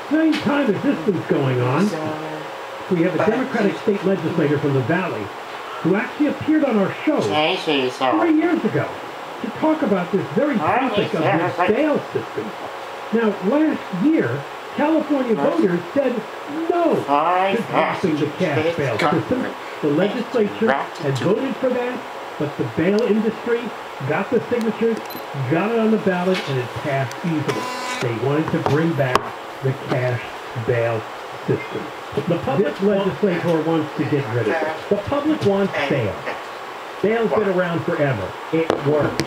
same time as this was going on, we have a Democratic state legislator from the Valley who actually appeared on our show 3 years ago to talk about this very topic of the bail system. Now, last year, California voters said no to dropping the cash bail system. The legislature had voted for that, but the bail industry got the signatures, got it on the ballot, and it passed easily. They wanted to bring back the cash bail system. The public legislator wants to get rid of it. The public wants bail. Bail's been around forever. It works.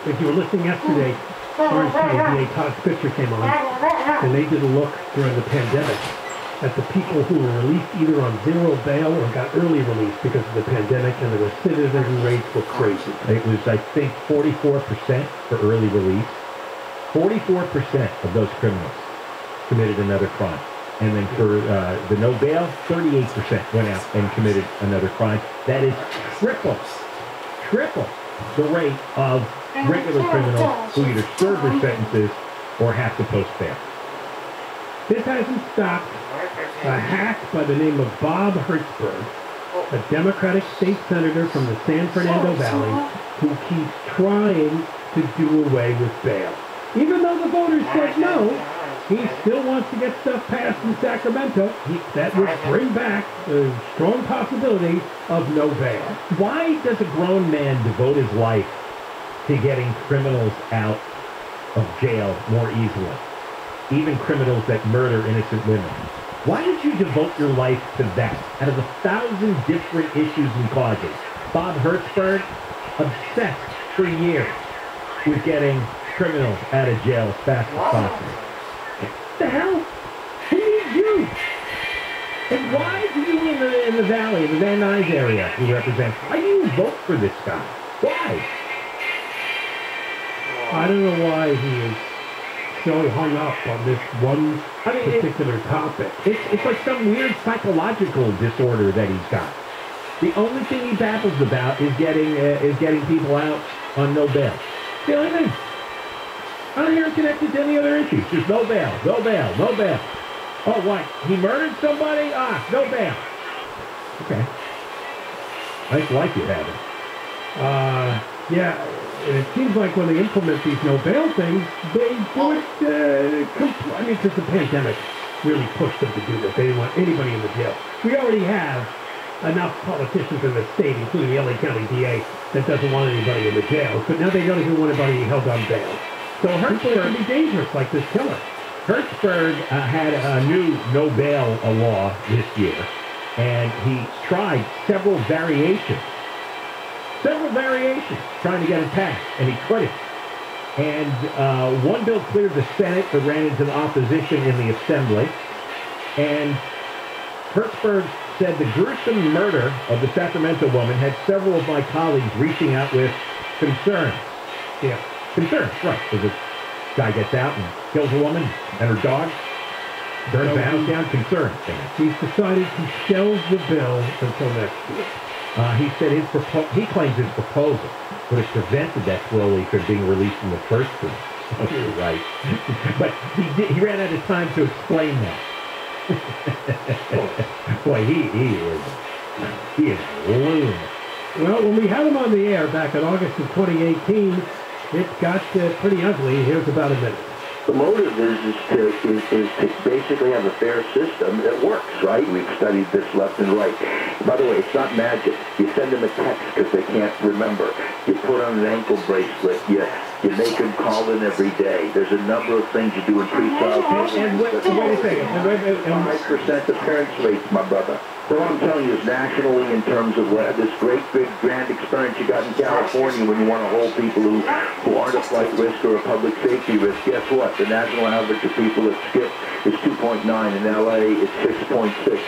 If you were listening yesterday, RNCADA Todd Spitzer came on, and they did a look during the pandemic at the people who were released either on zero bail or got early release because of the pandemic, and the recidivism rates were crazy. It was, I think, 44% for early release. 44% of those criminals committed another crime. And then for the no bail, 38% went out and committed another crime. That is triple the rate of regular criminals who either serve their sentences or have to post bail. This hasn't stopped a hack by the name of Bob Hertzberg, a Democratic state senator from the San Fernando Valley, who keeps trying to do away with bail. Even though the voters said no, he still wants to get stuff passed in Sacramento that would bring back the strong possibility of no bail. Why does a grown man devote his life to getting criminals out of jail more easily? Even criminals that murder innocent women. Why did you devote your life to that? Out of 1,000 different issues and causes, Bob Hertzberg obsessed for years with getting criminals out of jail as fast as possible. What the hell? Who needs you? And why do you in the Valley, in the Van Nuys area, who represents, why do you vote for this guy? Why? I don't know why he is so hung up on this one particular topic. It's like some weird psychological disorder that he's got. The only thing he babbles about is getting people out on no bail. The only thing. I don't hear him connected to any other issues. Just no bail, no bail, no bail. Oh, what? He murdered somebody? Ah, no bail. Okay. Nice life you have it. Yeah, and it seems like when they implement these no bail things, they do it, I mean, because the pandemic really pushed them to do this. They didn't want anybody in the jail. We already have enough politicians in the state, including the LA County DA, that doesn't want anybody in the jail. But now they don't even want anybody held on bail. So Hertzberg can be dangerous like this killer. Hertzberg had a new no bail law this year, and he tried several variations trying to get it passed, and he couldn't. And one bill cleared the Senate but ran into the opposition in the Assembly. And Hertzberg said the gruesome murder of the Sacramento woman had several of my colleagues reaching out with concerns. Yeah. Concerns, right. Because this guy gets out and kills a woman and her dog, burns the house down, concerns. He's decided to shelve the bill until next year. He said he claims his proposal would have prevented that throwaway from being released in the first place. Okay, right. But he ran out of time to explain that. Boy, he is loon. Well, when we had him on the air back in August of 2018, it got pretty ugly. Here's about a minute. The motive is to basically have a fair system that works, right? We've studied this left and right. By the way, it's not magic. You send them a text because they can't remember. You put on an ankle bracelet. You make them call in every day. There's a number of things you do in pre-trial. And wait a second. 5% appearance rates, my brother. So what I'm telling you is nationally, in terms of this great, big, grand experience you got in California when you want to hold people who aren't a flight risk or a public safety risk, guess what? The national average of people that skip is 2.9. In LA, it's 6.6.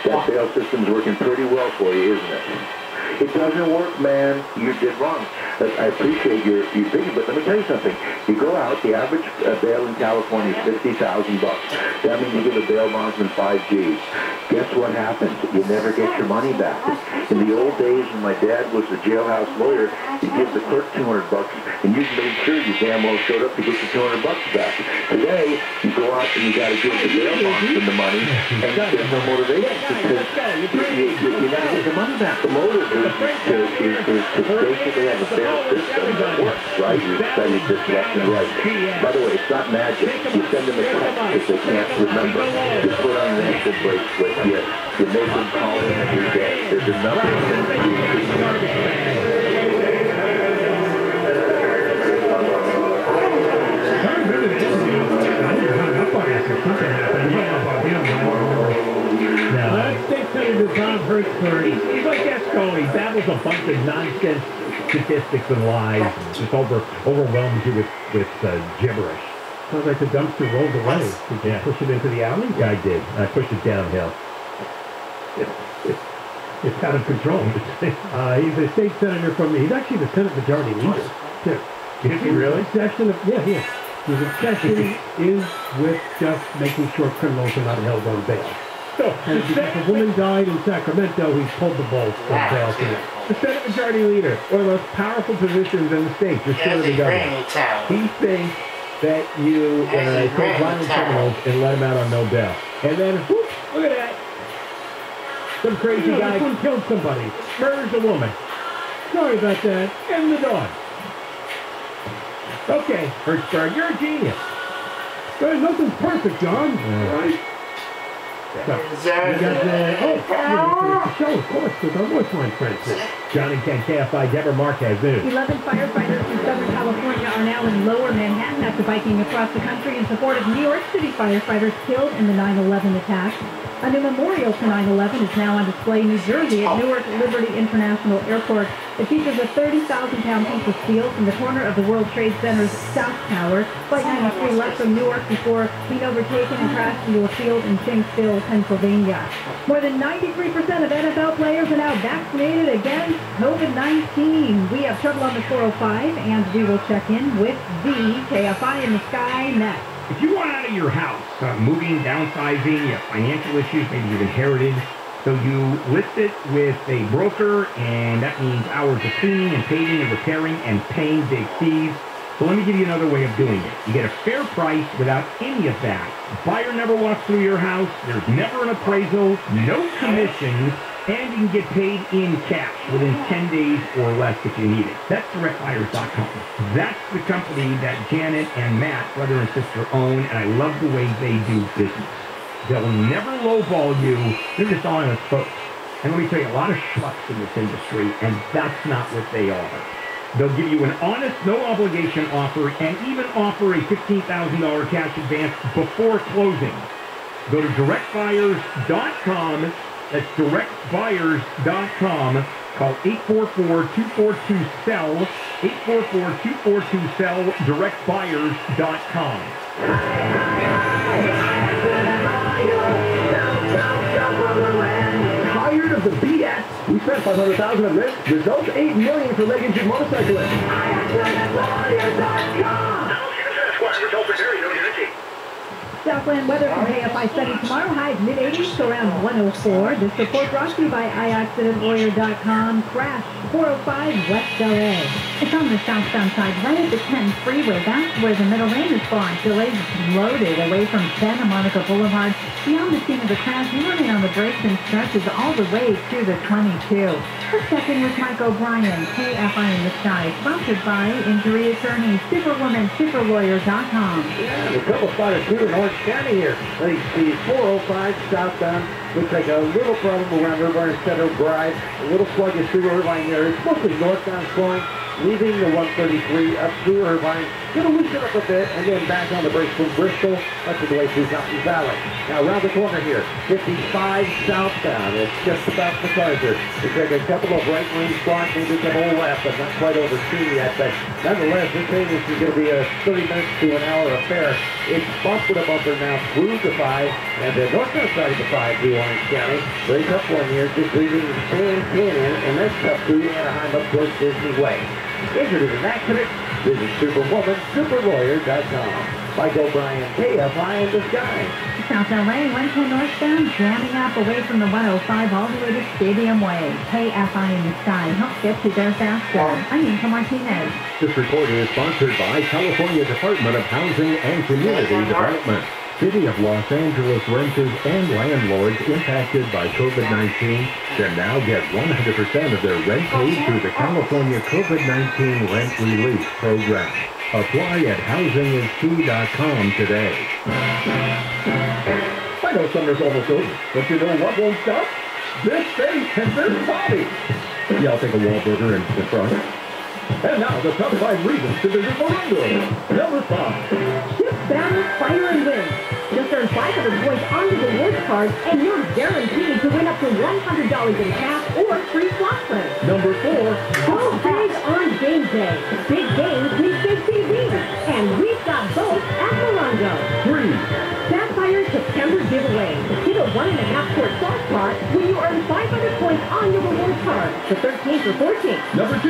That bail system's working pretty well for you, isn't it? It doesn't work, man. You did wrong. I appreciate your thinking, but let me tell you something. You go out, the average bail in California is $50,000. That means you give a bail bondsman 5 G's. Guess what happens? You never get your money back. In the old days when my dad was the jailhouse lawyer, he'd give the clerk $200, and you made sure you damn well showed up to get your $200 back. Today, you go out and you got to give the bail bondsman the money, and there's no motivation because you never get the money back. The motive is to basically have a fair system that works, right? You studied this left and right. By the way, it's not magic. You send them a text if they can't remember. You put on an ankle bracelet. You make them call in every day. There's enough of them that you Tom Hertzberg, he's like Esco. He babbles a bunch of nonsense statistics and lies, and just overwhelms you with gibberish. Sounds like the dumpster rolled away. Did you push it into the alley? Yeah, I did. I pushed it downhill. It's out of control. He's a state senator he's actually the Senate Majority Leader. Is he really? Yeah. His obsession is with just making sure criminals are not held on bail. And because a woman died in Sacramento, he pulled the bolt from bail for it. The Senate Majority Leader, one of the most powerful positions in the state, just short of the governor. He thinks that you take violent criminals and let them out on no bail. And then, whoop, look at that. Some crazy guy killed somebody. Murders a woman. Sorry about that. And the dog. Okay, Hertzberg, you're a genius. Well, nothing's perfect, John. Right? So, we got the show, of course, with our voice friends. John and Ken, KFI, Deborah Marquez News. 11 firefighters from Southern California are now in Lower Manhattan after biking across the country in support of New York City firefighters killed in the 9/11 attack. A new memorial to 9/11 is now on display in New Jersey at Newark Liberty International Airport. It features a 30,000-pound piece of steel from the corner of the World Trade Center's South Tower. Flight 93 left from Newark before being overtaken and crashed into a field in Shanksville, Pennsylvania. More than 93% of NFL players are now vaccinated against COVID-19. We have trouble on the 405, and we will check in with the KFI in the Sky next. If you want out of your house, moving, downsizing, you have financial issues, maybe you've inherited, so you list it with a broker, and that means hours of cleaning and paving and repairing and paying big fees. So let me give you another way of doing it. You get a fair price without any of that. Buyer never walks through your house, there's never an appraisal, no commissions, and you can get paid in cash within 10 days or less if you need it. That's directbuyers.com. That's the company that Janet and Matt, brother and sister, own, and I love the way they do business. They'll never lowball you. They're just honest folks. And let me tell you, a lot of schmucks in this industry, and that's not what they are. They'll give you an honest, no-obligation offer and even offer a $15,000 cash advance before closing. Go to directbuyers.com. That's directbuyers.com. Call 844-242-SELL. 844-242-SELL. Directbuyers.com. Tired of the BS? We spent $500,000 on this. Results $8 million for leg-injured motorcyclists. Southland weather from KFI Sunny tomorrow. Highs mid-80s to around 104. This report brought to you by iAccidentLawyer.com. Crash 405 West LA. It's on the southbound side, right at the 10 freeway. That's where the middle lane is blocked. Delays loaded away from Santa Monica Boulevard. Beyond the scene of the crash, running on the brakes and stretches all the way to the 22. Let's check in with Mike O'Brien, KFI in the Sky, sponsored by Injury Attorney, Superwoman, Superlawyer.com. Yeah, a couple spotters through in Orange County here. Let's see, 405 southbound. Looks like a little problem around Irvine Center Drive. A little sluggish through Irvine there. It's mostly northbound flowing, leaving the 133 up through Irvine Gonna loosen up a bit, and then back on the brakes from Bristol. That's the way through Mountain Valley. Now around the corner here, 55 southbound. It's just about MacArthur. We take a couple of right lane spots, maybe a couple left, but not quite overseen yet. But nonetheless, this thing is going to be a 30 minutes to an hour affair. It's bumper to bumper now through the 5, and the northbound side of the 5 through Orange County. Very tough one here, just leaving San Canyon, and that's tough through Anaheim up towards Disney Way. Injured in an accident, visit superwoman.superlawyer.com. Mike O'Brien, KFI in the sky. South LA, 110 northbound, jamming up away from the 105 all the way to Stadium Way. KFI in the sky helps get you there faster. I'm Inka Martinez. This report is sponsored by California Department of Housing and Community Development. City of Los Angeles renters and landlords impacted by COVID-19 can now get 100% of their rent paid through the California COVID-19 Rent Relief Program. Apply at housingiskey.com today. I know summer's almost over, but you know what won't stop? This face and this body. Yeah, I'll take a Wahlburger in the front. And now the top 5 reasons to visit Morongo. Number 5. Ship Battle, Fire and Win. Just earn 500 points on the rewards card, and you're guaranteed to win up to $100 in cash or free slot play. Number 4. Go big on game day. Big games need big TV. And we've got both at Morongo. 3. Sapphire September giveaway. Get a 1.5 quart sauce pot when you earn 500 points on your rewards card. The 13th or 14th. Number 2.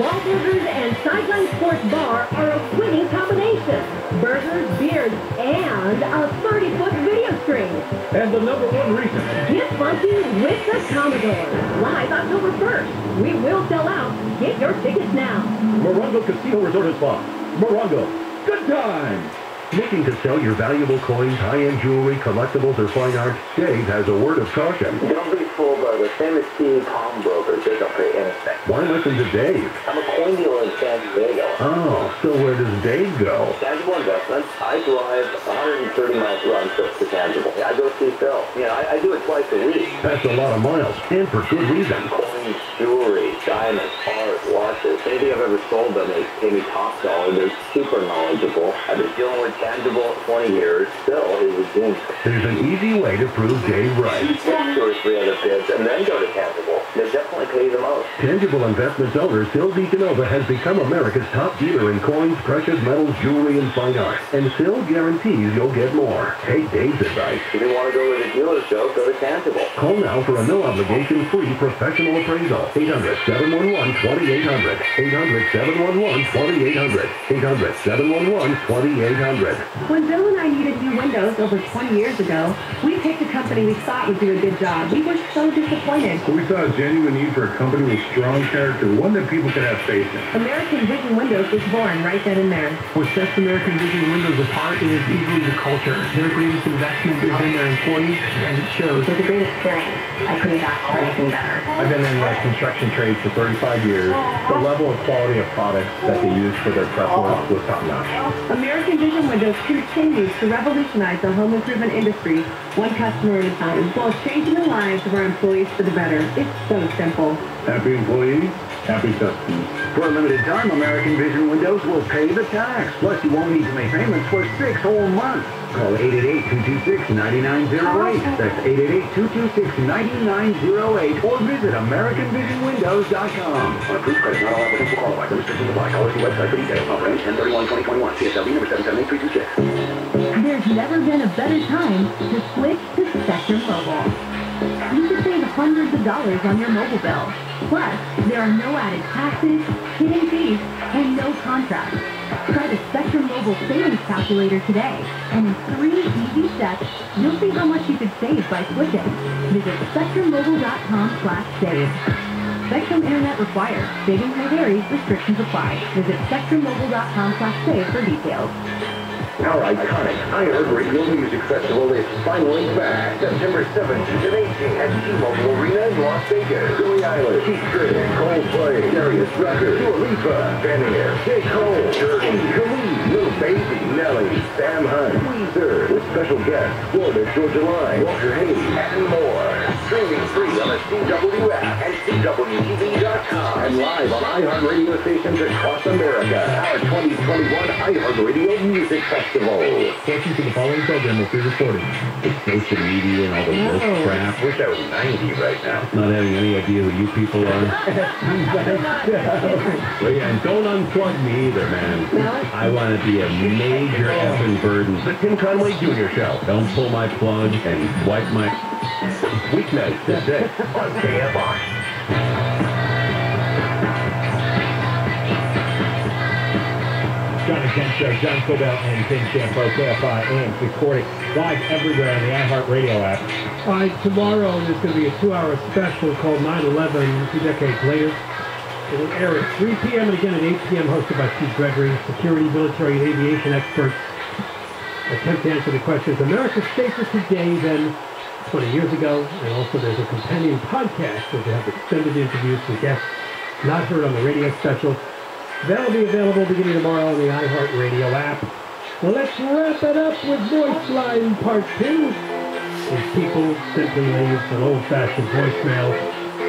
Wahlburgers and Sideline Sports Bar are a winning combination. Burgers, beers, and a 30-foot video screen. And the number 1 reason. Get funky with the Commodore. Live October 1st. We will sell out. Get your tickets now. Morongo Casino Resort and Spa. Morongo. Good time. Looking to sell your valuable coins, high-end jewelry, collectibles, or fine art? Dave has a word of caution. Don't be fooled by the famous Steve pawnbrokers. They don't pay anything. Why listen to Dave? I'm a coin dealer in San Diego. Oh, so where does Dave go? Tangible investments. I drive 130 miles round trip to Tangible. I go see Phil. I do it twice a week. That's a lot of miles, and for good reason. Coins, jewelry, diamonds, art, watches. Anything I've ever sold them, they pay me top dollar. They're super knowledgeable. I've been dealing with Tangible 20 years. Phil is a genius. There's an easy way to prove Dave right. Take 2 or 3 other bids and then go to Tangible. They definitely pay the most. Tangible Investments owner Phil DeCanova has become America's top dealer in coins, precious metals, jewelry, and fine art. And Phil guarantees you'll get more. Take Dave's advice. If you want to go with a dealer show, go to Tangible. Call now for a no-obligation free professional appraisal. 800-711-2800. 800-711-2800. 800-711-2800. When Bill and I needed new windows over 20 years ago, we picked a company we thought would do a good job. We were so disappointed. We saw a genuine need for a company with strong character, one that people could have faith in. American Vision Windows was born right then and there. What sets American Vision Windows apart is easily the culture. Their greatest investment is in their employees, and it shows. It was a great experience. I couldn't ask for anything better. I've been in the construction trade for 35 years. The level of quality of products that they use for their prep work was top-notch. American Vision Windows continues to revolutionize the home improvement industry, one customer at a time, while changing the lives of our employees for the better. It's so simple. Happy employees, happy customers. For a limited time, American Vision Windows will pay the tax. Plus, you won't need to make payments for 6 whole months. Call 888-226-9908. That's 888-226-9908. Or visit AmericanVisionWindows.com. On approved credit, not all applicants will qualify. The restrictions apply. Call us the website for details. Offer ends 10/31/2021. CSLB number 778-326. There's never been a better time to switch to Spectrum Mobile. You could save hundreds of dollars on your mobile bill. Plus, there are no added taxes, hidden fees, and no contracts. Try the Spectrum Mobile Savings Calculator today, and in 3 easy steps, you'll see how much you could save by switching. Visit SpectrumMobile.com/save. Spectrum Internet required. Savings may vary. Restrictions apply. Visit SpectrumMobile.com/save for details. Our iconic I Heard Radio Music Festival is finally back. September 17th and 18th at T-Mobile Arena in Las Vegas. Billie Eilish, Keith Curtis, Coldplay, Darius Rucker, Dua Lipa, Vanilla, J. Cole, Journey, Khalid, Lil Baby, Nelly, Sam Hunt, Weezer, with special guests Florida Georgia Line, Walter Hayes, and more. Streaming free on the CW app and CWTV.com. And live on iHeartRadio stations across America. Our 2021 iHeartRadio Music Festival. Portions of the following program will be recorded. It's social media and all the woke crap. Wish I was 90 right now. Not having any idea who you people are. Well, yeah, and don't unplug me either, man. I want to be a major effing burden. The Tim Conway Jr. Show. Don't pull my plug and wipe my weeknights at 6 on KFI. John and Ken Show, John Cobell and Tim Champo, KFI Am, recording live everywhere on the iHeartRadio app. All right, tomorrow there's going to be a 2-hour special called 9/11, 2 decades later. It will air at 3 p.m. and again at 8 p.m. hosted by Steve Gregory, security, military, and aviation experts. Attempt to answer the questions, America's safer today than 20 years ago, and also there's a companion podcast where they have extended interviews with guests not heard on the radio special. That'll be available beginning tomorrow on the iHeartRadio app. Well, let's wrap it up with Voice Line Part 2. These people simply leave an old-fashioned voicemail.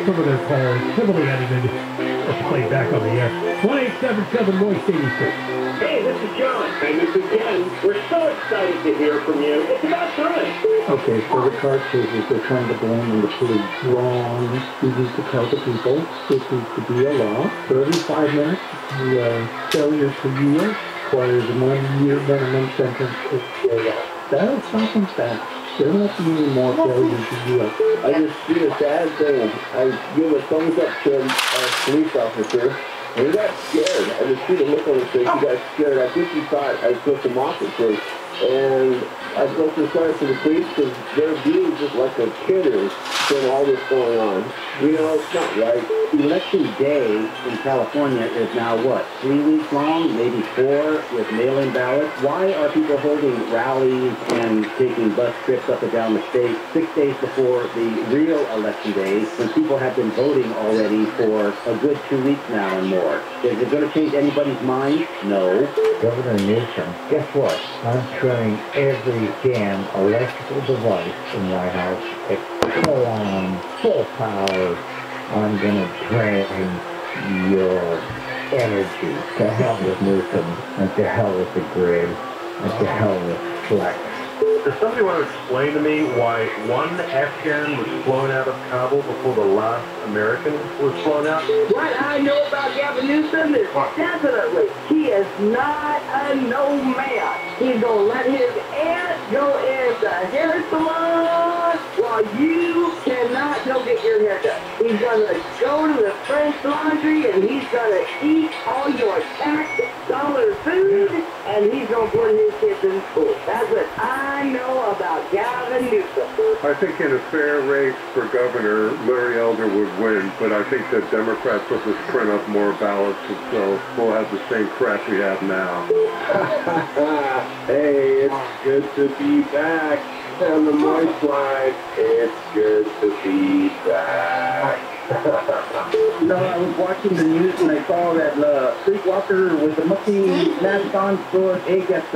Some of their calls heavily edited or played back on the air. 1-877-VOICE-86. Hey, this is John. And this is Ken. We're so excited to hear from you. It's about time. Okay, so the car chases, they're trying to blame them for the wrong. We need to tell the people it needs to be a law. For every 5 minutes, the failure to yield requires a 1-year minimum sentence to jail. That'll stop them fast. There won't be any more failures to yield. I just see a sad thing. I give a thumbs up to a police officer. And he got scared. I just see the look on his face. He got scared. I think he thought I was supposed to mock it first. And I felt so sorry for the police because they're being just like a kid is when all this going on. You know, it's not right. Election day in California is now what, 3 weeks long, maybe 4 with mail-in ballots. Why are people holding rallies and taking bus trips up and down the state 6 days before the real election day when people have been voting already for a good 2 weeks now and more? Is it going to change anybody's mind? No. Governor Newsom, guess what? I'm turning every damn electrical device in my house at full on, full power. I'm going to drain your energy. To hell with Newsom, and to hell with the grid, and to hell with Flex. Does somebody want to explain to me why one Afghan was flown out of Kabul before the last American was flown out? What I know about Gavin Newsom is definitely he is not a nomad. He's going to let his aunt go in the hair salon while you cannot go get your hair done. He's going to go to the French Laundry and he's going to eat all your tax dollar food and he's going to put his kids in school. That's what I know about Gavin Newsom. I think in a fair race for governor, Larry Elder would win, but I think the Democrats will just print up more ballots, and so we'll have the same crap we have now. Hey, it's good to be back on the Moist Line. It's good to be back. You know, I was watching the news and I saw that streetwalker with the monkey mask on threw an egg at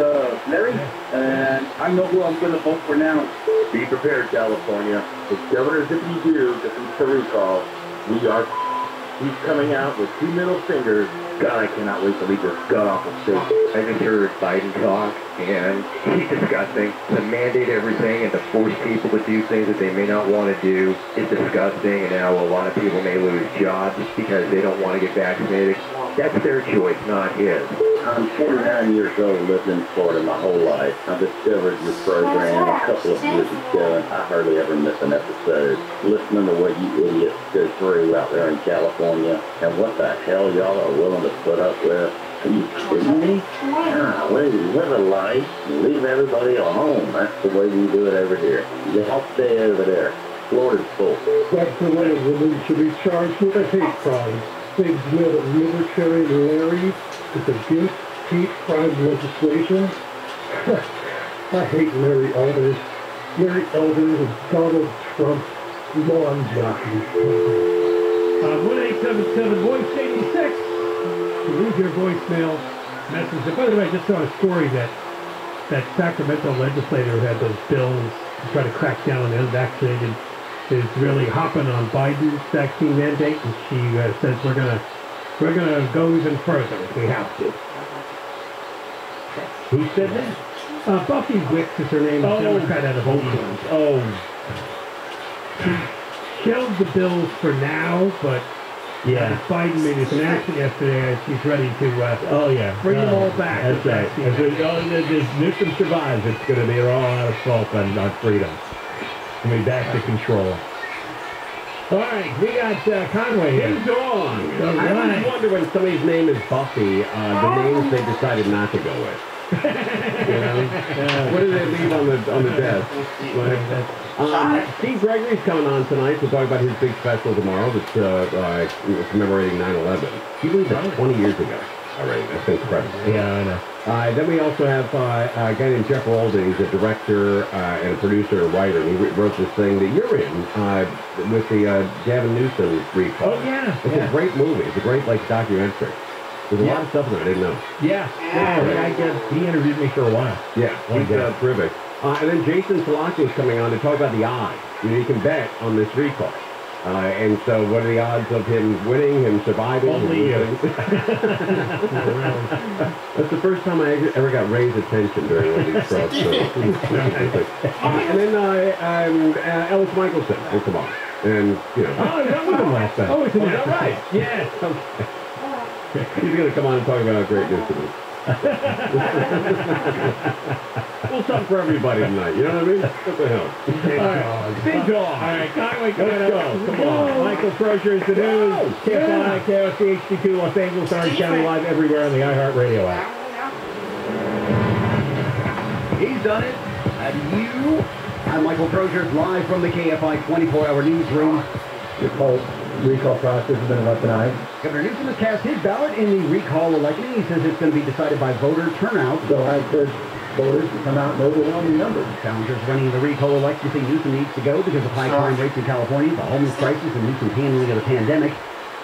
Larry, and I know who I'm going to vote for now. Be prepared, California. It's Governor Zippity-Doo defeats the recall. He's coming out with 2 middle fingers. God, I cannot wait to leave this god-awful state. I just heard Biden talk, and he's disgusting. To mandate everything and to force people to do things that they may not want to do is disgusting, and now a lot of people may lose jobs because they don't want to get vaccinated. That's their choice, not his. I'm 49 years old, lived in Florida my whole life. I discovered your program a couple of years ago, and I hardly ever miss an episode. Listening to what you idiots go through out there in California, and what the hell y'all are willing to put up with. Are you kidding me? Golly, live a life and leave everybody alone. That's the way we do it over here. Y'all stay over there. Florida's full. That's the way women should be charged with a hate crime. They've met a military Larry with against hate crime legislation. I hate Larry Elder. Larry Elder is Donald Trump lawn jockey. 1-877-VOICE-86. Leave your voicemail message. And by the way, I just saw a story that Sacramento legislator had those bills to try to crack down on the unvaccinated is really hopping on Biden's vaccine mandate, and she says we're gonna go even further if we have to. Who said that? Buffy Wicks is her name, a Democrat out of Oakland. Oh. She shelved the bills for now, but Biden made his announcement yesterday. She's ready to bring them all back. That's right. If Newsom survives, it's going to be all out of salt on freedom. Going to be back to control. All right, we got Conway here. Ding dong. I always wonder when somebody's name is Buffy, the names they decided not to go with. You know? What do they leave on the desk? Steve Gregory's coming on tonight to talk about his big special tomorrow that's commemorating 9/11. He believed that 20 years ago already. That's incredible. Yeah, I know. Then we also have a guy named Jeff Ralding. He's a director and a producer and writer. And he wrote this thing that you're in with the Gavin Newsom recall. Oh, yeah. It's a great movie. It's a great documentary. There's a lot of stuff in there I didn't know. He interviewed me for a while. Yeah, he's terrific. And then Jason Salaki is coming on to talk about the odds. You know, you can bet on this recall. And so what are the odds of him winning, him surviving? Only you. That's the first time I ever got Ray's attention during one of these cross shows. And then Ellis Michelson will come on. And, you know. Oh, that was him last time. Oh, is that right? Yes. Okay. He's going to come on and talk about how great Newsom is. We'll talk for everybody tonight, you know what I mean? What the hell? All right, big dog. All right, Conway, let's go. Come on. Michael Crozier is the news. KFI, KOC, HD2, Los Angeles, Orange County, live everywhere on the iHeartRadio app. He's done it. And you? I'm Michael Crozier, live from the KFI 24-hour newsroom. Recall process has been about tonight. Governor Newsom has cast his ballot in the recall election. He says it's going to be decided by voter turnout. So I encourage voters to come out and vote on the numbers. Challengers running the recall election say Newsom needs to go because of high crime rates in California, the homeless crisis, and Newsom's handling of the pandemic,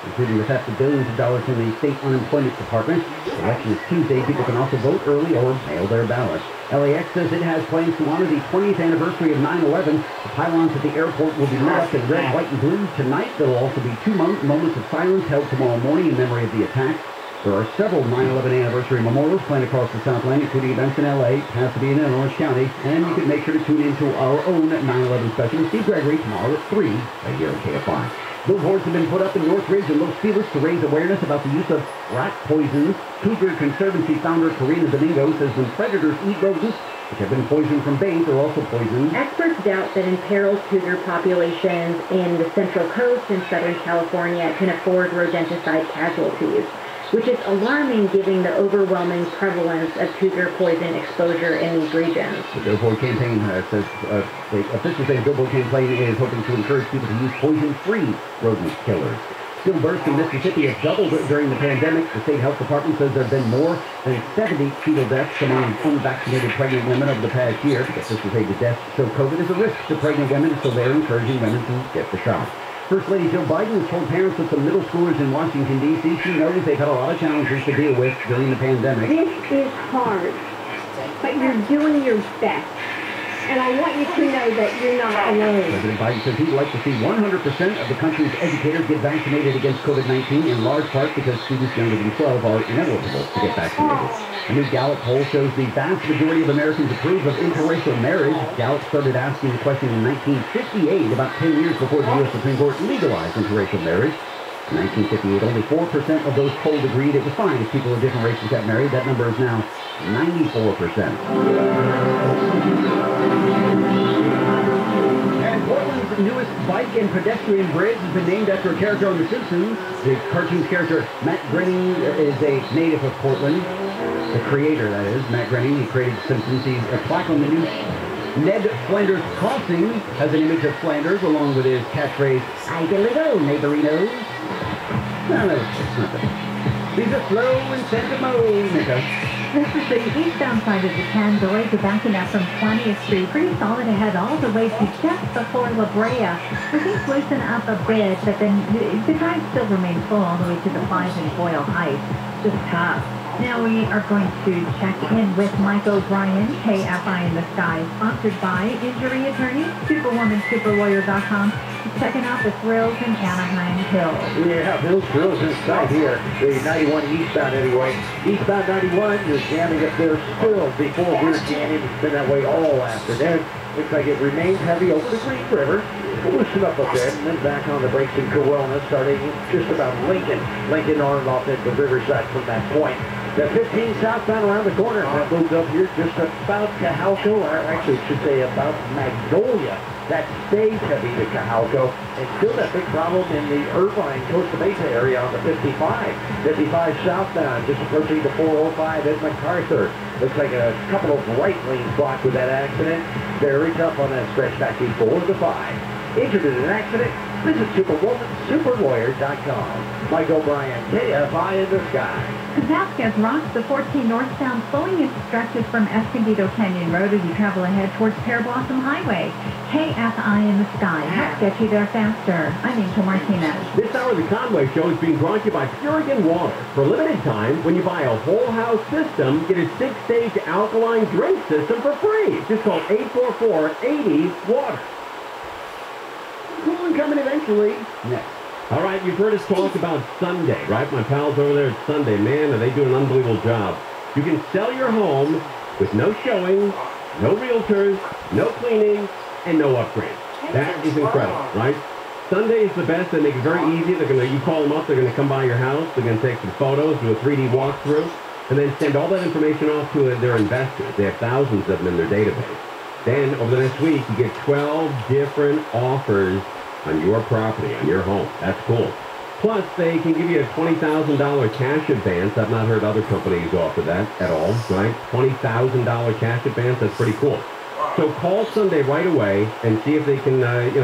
including the theft of billions of dollars from the state unemployment department. The election is Tuesday. People can also vote early or mail their ballots. LAX says it has plans to honor the 20th anniversary of 9/11. The pylons at the airport will be lit up in red, white, and blue tonight. There will also be 2 moments of silence held tomorrow morning in memory of the attack. There are several 9/11 anniversary memorials planned across the Southland, including events in LA, Pasadena, and Orange County. And you can make sure to tune into our own 9/11 special with Steve Gregory tomorrow at 3 right here on KFI. Billboards have been put up in Northridge and Los Feliz to raise awareness about the use of rat poisons. Cougar Conservancy founder Karina Domingo says when predators eat rodents, which have been poisoned from bait, they're also poisoned. Experts doubt that imperiled cougar populations in the Central Coast and Southern California can afford rodenticide casualties, which is alarming given the overwhelming prevalence of cougar poison exposure in these regions. The Billboard campaign says, officials say the Billboard campaign is hoping to encourage people to use poison-free rodent killers. Stillbirths in Mississippi have doubled during the pandemic. The state health department says there have been more than 70 fetal deaths among unvaccinated pregnant women over the past year. Officials say the deaths show COVID is a risk to pregnant women, so they're encouraging women to get the shot. First Lady Joe Biden has told parents of some middle schoolers in Washington, D.C. She knows they've had a lot of challenges to deal with during the pandemic. This is hard, but you're doing your best. And I want you to know that you're not alone. President Biden says he'd like to see 100% of the country's educators get vaccinated against COVID-19, in large part because students younger than 12 are ineligible to get vaccinated. A new Gallup poll shows the vast majority of Americans approve of interracial marriage. Gallup started asking the question in 1958, about 10 years before the U.S. Supreme Court legalized interracial marriage. In 1958, only 4% of those polled agreed it was fine if people of different races got married. That number is now 94%. And Portland's newest bike and pedestrian bridge has been named after a character on The Simpsons. The cartoon's character, Matt Groening, is a native of Portland. The creator, that is, Matt Groening. He created The Simpsons. He's a plaque on the new Ned Flanders Crossing has an image of Flanders along with his catchphrase, I get it go, neighborinos. No, it's nothing. These are slow and sentimental. This is the eastbound side of the Tandoy. You're backing up from 20th Street. Pretty solid ahead all the way to just before La Brea. Things loosen up a bit, but then the drive still remains full all the way to the 5 and Boyle Heights. Just tough. Now we are going to check in with Mike O'Brien, KFI in the Sky, sponsored by Injury Attorney, SuperwomanSuperLawyer.com, Checking out the thrills in Anaheim Hills. Yeah, those thrills inside here. The 91 eastbound anyway. Eastbound 91, you're jamming up there still before Weir Canyon. It's been that way all afternoon. Looks like it remains heavy over the Green River. We'll loosen up a bit and then back on the brakes in Corona, starting just about Lincoln. Lincoln on and off into Riverside from that point. The 15 southbound around the corner. That moves up here just about Cajalco, or actually should say about Magnolia. That stays heavy to Cajalco. And still that big problem in the Irvine, Costa Mesa area on the 55. 55 southbound, just approaching the 405 at MacArthur. Looks like a couple of right lanes blocked with that accident. Very tough on that stretch back before the 5. Injured in an accident? Visit superlawyer.com. Mike O'Brien, KFI in the sky. Vasquez rocks the 14 northbound, slowing its stretches from Escondido Canyon Road as you travel ahead towards Pear Blossom Highway. KFI in the sky. Help get you there faster. I'm Angel Martinez. This hour of the Conway Show is being brought to you by Purigan Water. For a limited time, when you buy a whole house system, get a 6-stage alkaline drink system for free. Just call 844-80-WATER. Cool and coming eventually. Next. All right, you've heard us talk about Sunday, right? My pals over there at Sunday, man, they do an unbelievable job. You can sell your home with no showing, no realtors, no cleaning, and no upgrade. That is incredible, right? Sunday is the best. They make it very easy. You call them up, they're gonna come by your house, they're gonna take some photos, do a 3D walkthrough, and then send all that information off to their investors. They have thousands of them in their database. Then, over the next week, you get 12 different offers on your property, on your home. That's cool. Plus, they can give you a $20,000 cash advance. I've not heard other companies offer that at all, right? $20,000 cash advance, that's pretty cool. So call Sunday right away and see if they can,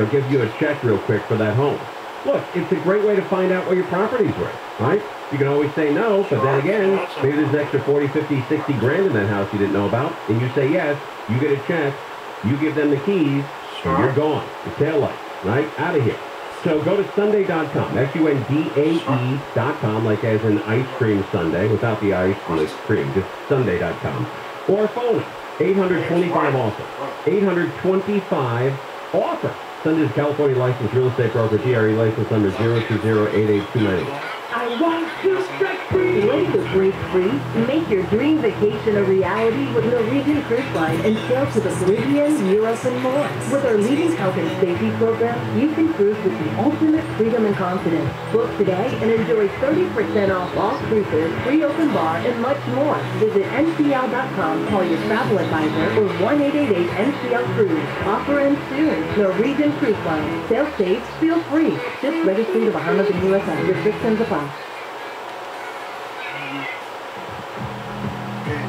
give you a check real quick for that home. Look, it's a great way to find out what your property's worth, right? You can always say no, but then again, maybe there's an extra 40, 50, 60 grand in that house you didn't know about, and you say yes, you get a check, you give them the keys, and you're gone. The tail light, right? Out of here. So go to Sunday.com, SUNDAE.com, like as in ice cream sundae, without the ice and the cream, just Sunday.com. Or phone 825-OFFER. 825-OFFER. Sunday's California licensed real estate broker, GRE license number 0208829. I want to break free. Ready to break free? Make your dream vacation a reality with Norwegian Cruise Line and sail to the Caribbean, Europe, and more. With our leading health and safety program, you can cruise with the ultimate freedom and confidence. Book today and enjoy 30% off all cruises, free open bar, and much more. Visit ncl.com, call your travel advisor, or 1-888-NCL-CRUISE. Offer ends soon. Norwegian Cruise Line. Sail safe, feel free. Ships registry to Bahamas and USA. Restrictions apply.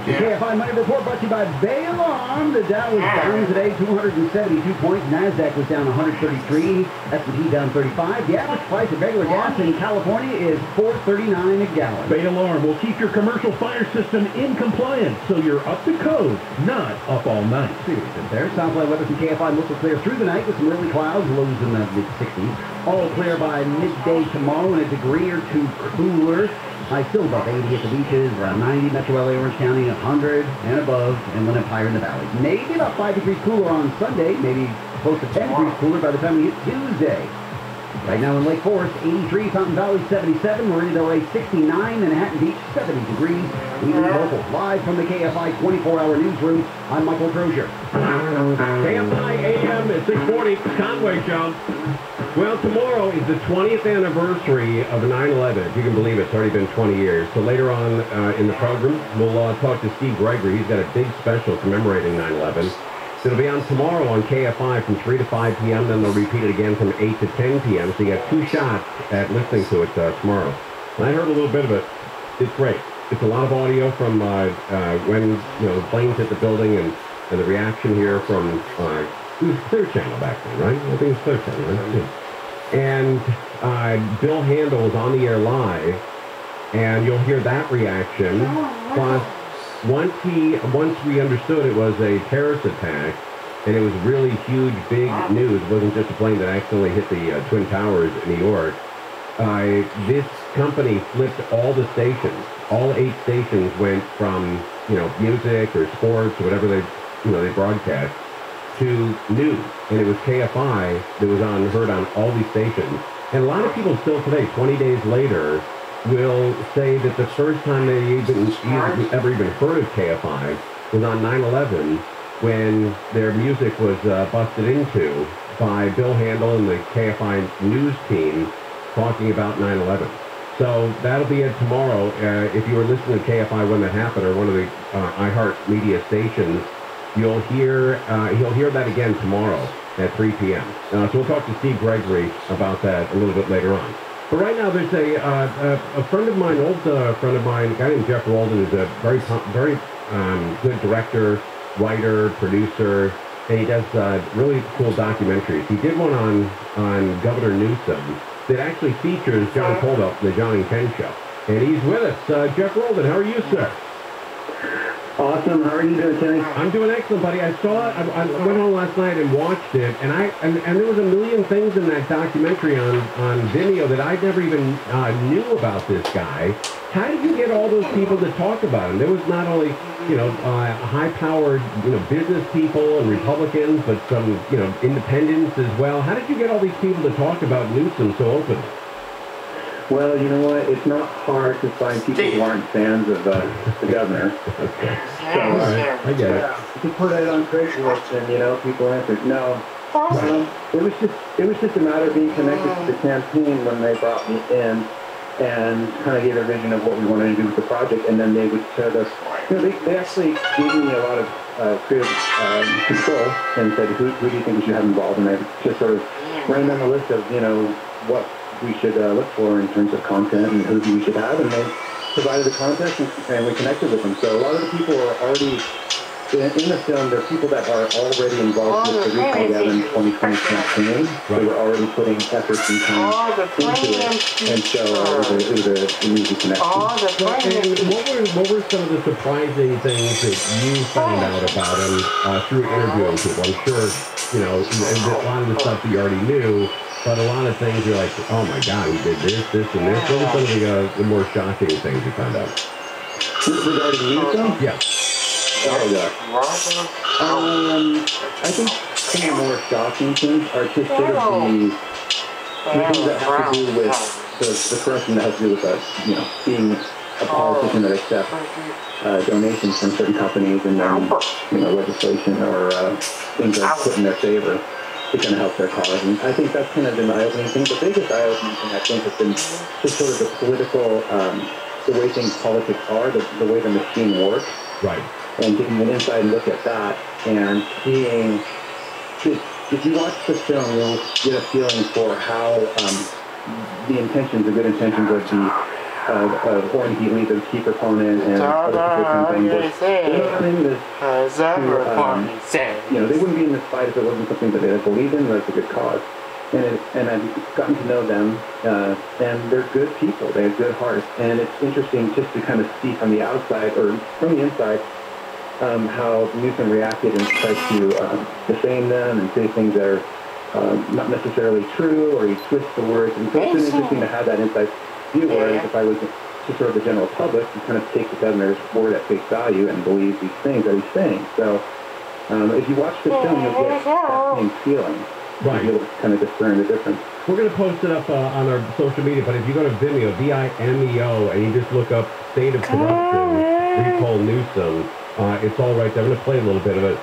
The KFI Money Report brought to you by Bay Alarm. The Dow was down today, 272 points. NASDAQ was down 133. S&P down 35. The average price of regular gas in California is $4.39 a gallon. Bay Alarm will keep your commercial fire system in compliance, so you're up to code, not up all night. See what we did there. Southwest weather from KFI mostly clear through the night with some early clouds, lows in the mid-60s. All clear by midday tomorrow and a degree or two cooler. High still above 80 at the beaches, around 90 Metro LA, Orange County, 100 and above, Inland Empire in the valley. Maybe about 5 degrees cooler on Sunday, maybe close to 10 degrees cooler by the time we hit Tuesday. Right now in Lake Forest, 83, Fountain Valley 77, Marina Del Rey 69, Manhattan Beach 70 degrees. We leave local live from the KFI 24-hour newsroom. I'm Michael Crozier. KFI AM at 640, Conway Show. Well, tomorrow is the 20th anniversary of 9/11. If you can believe it, it's already been 20 years. So later on in the program, we'll talk to Steve Gregory. He's got a big special commemorating 9/11. It'll be on tomorrow on KFI from 3 to 5 p.m. Then they'll repeat it again from 8 to 10 p.m. So you got 2 shots at listening to it tomorrow. And I heard a little bit of it. It's great. It's a lot of audio from when the planes hit the building and the reaction here from it was Clear Channel back then, right? I think it's Clear Channel, right? Yeah. And Bill Handel was on the air live, and you'll hear that reaction. Plus, once we understood it was a terrorist attack, and it was really huge, big news. It wasn't just a plane that accidentally hit the Twin Towers in New York. This company flipped all the stations. All 8 stations went from music or sports or whatever they broadcast to news, and it was KFI that was heard on all these stations. And a lot of people still today, 20 days later, will say that the first time they ever even heard of KFI was on 9/11, when their music was busted into by Bill Handel and the KFI news team talking about 9/11. So that'll be it tomorrow. If you were listening to KFI when that happened, or one of the iHeart Media stations, he'll hear that again tomorrow at 3 p.m. So we'll talk to Steve Gregory about that a little bit later on. But right now, there's a friend of mine, old friend of mine, a guy named Jeff Walden, who's a very good director, writer, producer, and he does really cool documentaries. He did one on Governor Newsom that actually features John Colville from the John and Ken Show. And he's with us. Jeff Walden, how are you, sir? Awesome. How are you doing, Kenny? I'm doing excellent, buddy. I saw it. I went home last night and watched it, and there was a million things in that documentary on Vimeo that I never even knew about this guy. How did you get all those people to talk about him? There was not only, high-powered, business people and Republicans, but some, independents as well. How did you get all these people to talk about Newsom so openly? Well, you know what? It's not hard to find people who aren't fans of the governor. Okay. So, all right. I get it. You put it on Craigslist, and people answered no. It was just a matter of being connected to the campaign when they brought me in, and kind of gave a vision of what we wanted to do with the project, and then they would share us. They actually gave me a lot of creative control and said, who do you think we should have involved? And I just sort of ran down the list of what we should look for in terms of content and who we should have, and they provided the content, and we connected with them. So a lot of the people are already in the film. There are people that are already involved with the Recall Gavin 2020 campaign. They were already putting efforts and time into it, and so it was an easy connection. And what were some of the surprising things that you found out about him through interviewing people? I'm sure a lot of the stuff that you already knew. But a lot of things you're like, oh my God, he did this, and this. What were some of the more shocking things you found out? Regarding Newsom? Yeah. Oh, yeah. I think some of the more shocking things are just sort of the things that have to do with the corruption that has to do with being a politician that accepts donations from certain companies and then, legislation or things that are put in their favor to kind of help their cause. And I think that's kind of been the eye-opening thing. The biggest eye-opening thing, I think, has been just sort of the political, the way politics are, the way the machine works. Right. And getting an inside look at that and seeing, if you watch the film, you'll get a feeling for how the good intentions of Orange Healy, the key proponent, and other people from they wouldn't be in this fight if it wasn't something that they believed in, that's a good cause. And I've gotten to know them, and they're good people. They have good hearts, and it's interesting just to kind of see from the outside, or from the inside, how Newsom reacted and tried to defame them and say things that are not necessarily true, or he twists the words. And so it's been interesting to have that inside view, whereas if I was just sort of the general public, you kind of take the governor's word at face value and believe these things that he's saying. So if you watch the film, you'll get that same feeling. Right. You'll kind of discern the difference. We're going to post it up on our social media, but if you go to Vimeo, Vimeo, and you just look up State of Corruption, Recall Newsom, it's all right there. I'm going to play a little bit of it.